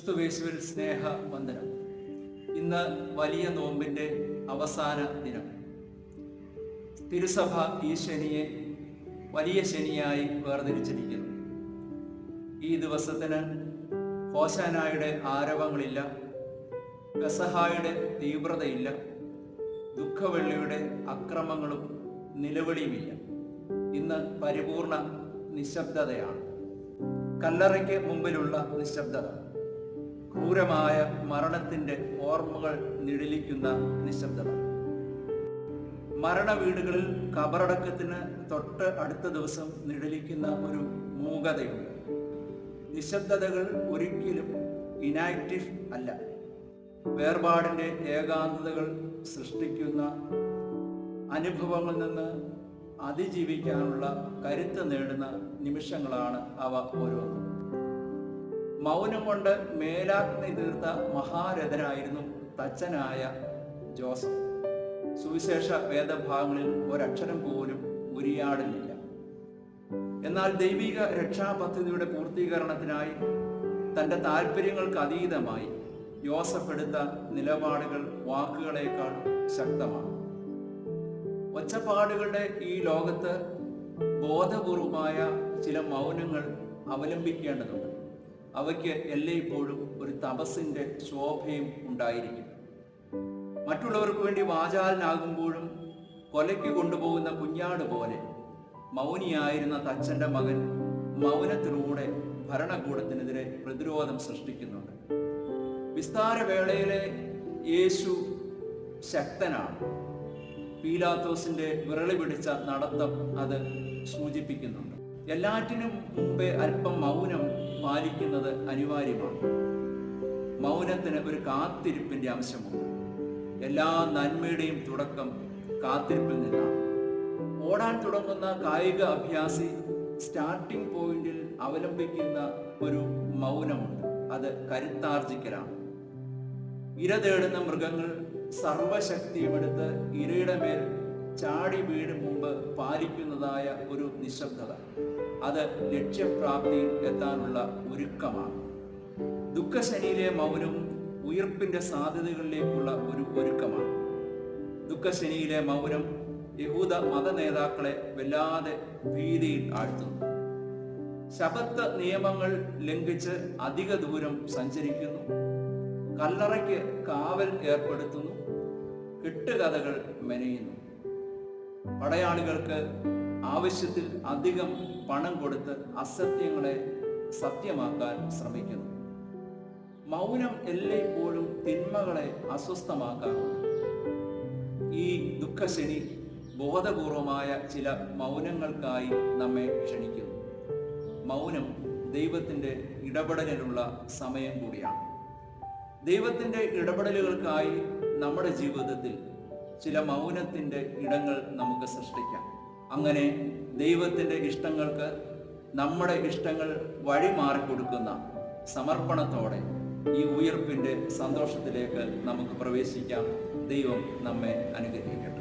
ക്രിസ്തുവേശുവിൽ സ്നേഹ വന്ദനം. ഇന്ന് വലിയ നോമ്പിൻ്റെ അവസാന ദിനം. തിരുസഭ ഈ ശനിയെ വലിയ ശനിയായി വേർതിരിച്ചിരിക്കുന്നു. ഈ ദിവസത്തിന് ഹോശാനായുടെ ആരവങ്ങളില്ല, പെസഹായുടെ തീവ്രതയില്ല, ദുഃഖവെള്ളിയുടെ അക്രമങ്ങളും നിലവിളിയുമില്ല. ഇന്ന് പരിപൂർണ നിശബ്ദതയാണ്. കല്ലറയ്ക്ക് മുമ്പിലുള്ള നിശബ്ദത, ക്രൂരമായ മരണത്തിൻ്റെ ഓർമ്മകൾ നിഴലിക്കുന്ന നിശബ്ദത. മരണവീടുകളിൽ കബറടക്കത്തിന് തൊട്ട് അടുത്ത ദിവസം നിഴലിക്കുന്ന ഒരു മൂകതയുണ്ട്. നിശബ്ദതകൾ ഒരിക്കലും ഇനാക്റ്റീവ് അല്ല. വേർപാടിൻ്റെ ഏകാന്തതകൾ സൃഷ്ടിക്കുന്ന അനുഭവങ്ങളിൽ നിന്ന് അതിജീവിക്കാനുള്ള കരുത്ത് നേടുന്ന നിമിഷങ്ങളാണ് അവ ഓരോന്നും. മൗനം കൊണ്ട് മേലാഗ്നി തീർത്ത മഹാരഥനായിരുന്നു തച്ചനായ ജോസഫ്. സുവിശേഷ വേദഭാഗങ്ങളിൽ ഒരക്ഷരം പോലും ഉരിയാടുന്നില്ല. എന്നാൽ ദൈവിക രക്ഷാപദ്ധതിയുടെ പൂർത്തീകരണത്തിനായി തൻ്റെ താല്പര്യങ്ങൾക്ക് അതീതമായി യോസഫ് എടുത്ത നിലപാടുകൾ വാക്കുകളേക്കാൾ ശക്തമാണ്. ഒച്ചപ്പാടുകളുടെ ഈ ലോകത്ത് ബോധപൂർവമായ ചില മൗനങ്ങൾ അവലംബിക്കേണ്ടതുണ്ട്. അവയ്ക്ക് എല്ലായ്പ്പോഴും ഒരു തപസ്സിൻ്റെ ശോഭയും ഉണ്ടായിരിക്കും. മറ്റുള്ളവർക്ക് വേണ്ടി വാചാലനാകുമ്പോഴും കൊലയ്ക്ക് കൊണ്ടുപോകുന്ന കുഞ്ഞാട് പോലെ മൗനിയായിരുന്ന തച്ചൻ്റെ മകൻ മൗനത്തിലൂടെ ഭരണകൂടത്തിനെതിരെ പ്രതിരോധം സൃഷ്ടിക്കുന്നുണ്ട്. വിസ്താരവേളയിലെ യേശു ശക്തനാണ്. പീലാത്തോസിന്റെ വിരളി പിടിച്ച നടത്തം അത് സൂചിപ്പിക്കുന്നുണ്ട്. എല്ലാറ്റിനും മുമ്പേ അല്പം മൗനം പാലിക്കുന്നത് അനിവാര്യമാണ്. മൗനത്തിന് ഒരു കാത്തിരിപ്പിന്റെ അംശമുണ്ട്. എല്ലാ നന്മയുടെയും തുടക്കം കാത്തിരിപ്പിൽ നിന്നാണ്. ഓടാൻ തുടങ്ങുന്ന കായിക അഭ്യാസി സ്റ്റാർട്ടിംഗ് പോയിന്റിൽ അവലംബിക്കുന്ന ഒരു മൗനമുണ്ട്. അത് കരുത്താർജിക്കലാണ്. ഇര തേടുന്ന മൃഗങ്ങൾ സർവശക്തിയുമെടുത്ത് ഇരയുടെ മേൽ ചാടി വീഴും മുമ്പ് പാലിക്കുന്നതായ ഒരു നിശബ്ദത, അത് ലക്ഷ്യപ്രാപ്തിയിൽ എത്താനുള്ള ഒരുക്കമാണ്. ദുഃഖശനിയിലെ മൗനവും ഉയർപ്പിന്റെ സാധ്യതകളിലേക്കുള്ള ഒരു ഒരുക്കമാണ്. ദുഃഖശനിയിലെ മൗനം യഹൂദ മത നേതാക്കളെ വല്ലാതെ ഭീതിയിൽ ആഴ്ത്തുന്നു. ശബത്ത് നിയമങ്ങൾ ലംഘിച്ച് അധിക ദൂരം സഞ്ചരിക്കുന്നു. കല്ലറയ്ക്ക് കാവൽ ഏർപ്പെടുത്തുന്നു. കെട്ടുകഥകൾ മെനയുന്നു. പടയാളികൾക്ക് ആവശ്യത്തിൽ അധികം പണം കൊടുത്ത് അസത്യങ്ങളെ സത്യമാക്കാൻ ശ്രമിക്കുന്നു. മൗനം എല്ലായ്പ്പോഴും തിന്മകളെ അസ്വസ്ഥമാക്കാറുണ്ട്. ഈ ദുഃഖശനി ബോധപൂർവമായ ചില മൗനങ്ങൾക്കായി നമ്മെ ക്ഷണിക്കുന്നു. മൗനം ദൈവത്തിൻ്റെ ഇടപെടലിനുള്ള സമയം കൂടിയാണ്. ദൈവത്തിൻ്റെ ഇടപെടലുകൾക്കായി നമ്മുടെ ജീവിതത്തിൽ ചില മൗനത്തിൻ്റെ ഇടങ്ങൾ നമുക്ക് സൃഷ്ടിക്കാം. അങ്ങനെ ദൈവത്തിൻ്റെ ഇഷ്ടങ്ങൾക്ക് നമ്മുടെ ഇഷ്ടങ്ങൾ വഴിമാറിക്കൊടുക്കുന്ന സമർപ്പണത്തോടെ ഈ ഉയർപ്പിൻ്റെ സന്തോഷത്തിലേക്ക് നമുക്ക് പ്രവേശിക്കാം. ദൈവം നമ്മെ അനുഗ്രഹിക്കട്ടെ.